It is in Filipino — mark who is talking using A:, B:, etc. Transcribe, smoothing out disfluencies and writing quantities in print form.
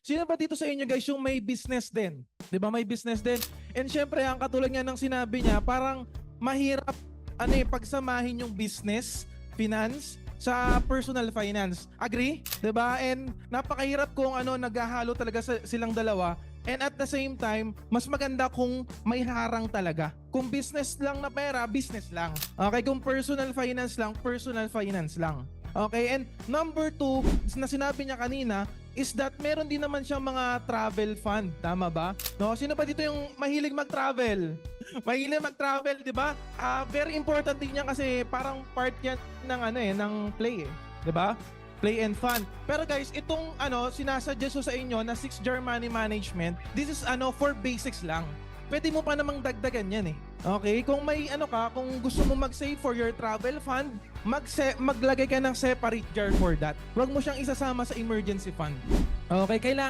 A: Sino ba dito sa inyo guys yung may business din? 'Di ba may business din? And syempre, ang katulad nga ng sinabi niya, parang mahirap pagsamahin yung business, finance, sa personal finance. Agree? 'Di ba? And napakahirap kung naghahalo talaga silang dalawa. And at the same time, mas maganda kung may harang talaga. Kung business lang na pera, business lang. Okay, kung personal finance lang. Okay, and number 2, na sinabi niya kanina, is that meron din naman siyang mga travel fund. Tama ba? No, sino ba dito yung mahilig mag-travel? Mahilig mag-travel, di ba? Very important din yan kasi parang part yan ng ng play, 'di ba? Play and fun. Pero guys, itong sinasuggest ko sa inyo na 6-jar money management, this is for basics lang. Pwede mo pa namang dagdagan yan eh. Okay? Kung may kung gusto mo mag-save for your travel fund, maglagay ka ng separate jar for that. Huwag mo siyang isasama sa emergency fund. Okay? Kailangan